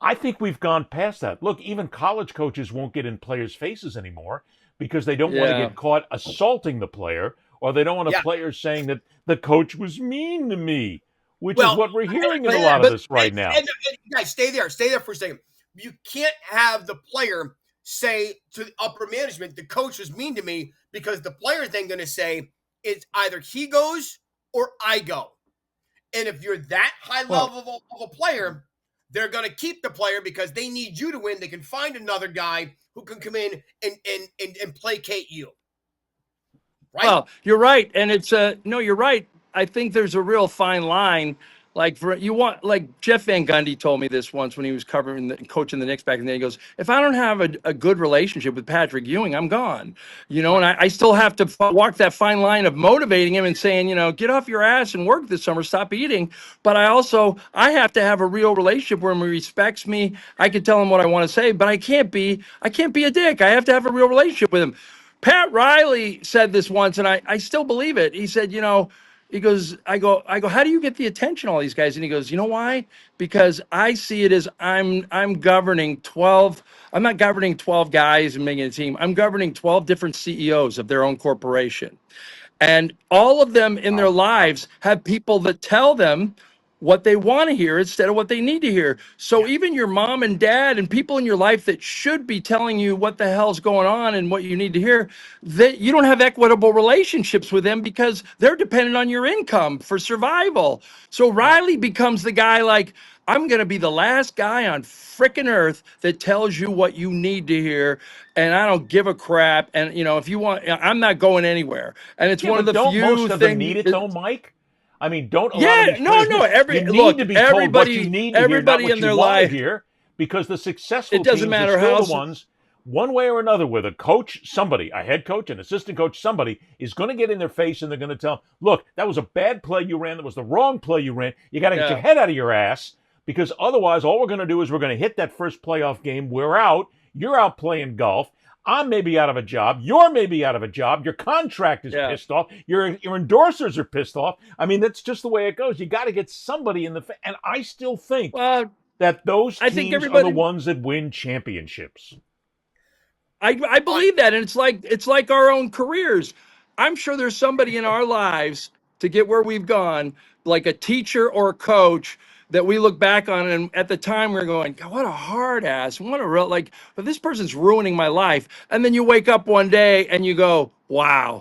I think we've gone past that. Look, even college coaches won't get in players' faces anymore because they don't want to Yeah. get caught assaulting the player, or they don't want a Yeah. player saying that the coach was mean to me, which is Well, what we're hearing in but a lot of But this right now. guys, stay there for a second. You can't have the player say to the upper management, "The coach was mean to me," because the player's then going to say it's either he goes or I go. And if you're that high well, level of a player, they're going to keep the player because they need you to win. They can find another guy who can come in and placate you, right? Well, you're right, and it's no, you're right. I think there's a real fine line. Like for you want like Jeff Van Gundy told me this once when he was covering coaching the Knicks back in the day. He goes, "If I don't have a good relationship with Patrick Ewing, I'm gone." You know, and Right. I still have to walk that fine line of motivating him and saying, you know, get off your ass and work this summer, stop eating. But I have to have a real relationship where he respects me. I can tell him what I want to say, but I can't be a dick. I have to have a real relationship with him. Pat Riley said this once, and I still believe it. He said, you know, he goes, I go, how do you get the attention of all these guys? And he goes, you know why? Because I see it as I'm governing 12, I'm not governing 12 guys and making a team. I'm governing 12 different CEOs of their own corporation. And all of them in their Wow. lives have people that tell them what they want to hear instead of what they need to hear. So Yeah. even your mom and dad and people in your life that should be telling you what the hell's going on and what you need to hear, that you don't have equitable relationships with them because they're dependent on your income for survival. So Right. Riley becomes the guy like, I'm going to be the last guy on frickin' earth that tells you what you need to hear. And I don't give a crap. And, you know, if you want, I'm not going anywhere. And it's Yeah, one of but the don't few most of them things. need it though, Mike? I mean, don't a lot of Yeah, these no, players no. need it? You need Look, to be told what you need to hear, not everybody what in you their want to life, hear, because the it successful doesn't teams are matter still how. the ones, one way or another, where the coach, somebody, a head coach, an assistant coach, somebody is going to get in their face and they're going to tell them, look, that was a bad play you ran. That was the wrong play you ran. You got to get your Yeah, head out of your ass because otherwise, all we're going to do is we're going to hit that first playoff game. We're out. You're out playing golf. I'm maybe out of a job. You're maybe out of a job. Your contract is yeah. pissed off. Your endorsers are pissed off. I mean, that's just the way it goes. You got to get somebody in the and I still think Well, that those I think teams are the everybody. ones that win championships. I Uh, believe that, and it's like our own careers. I'm sure there's somebody in our lives to get where we've gone, like a teacher or a coach that we look back on, and at the time we're going, God, what a hard ass, what a real like, but this person's ruining my life. And then you wake up one day and you go, wow,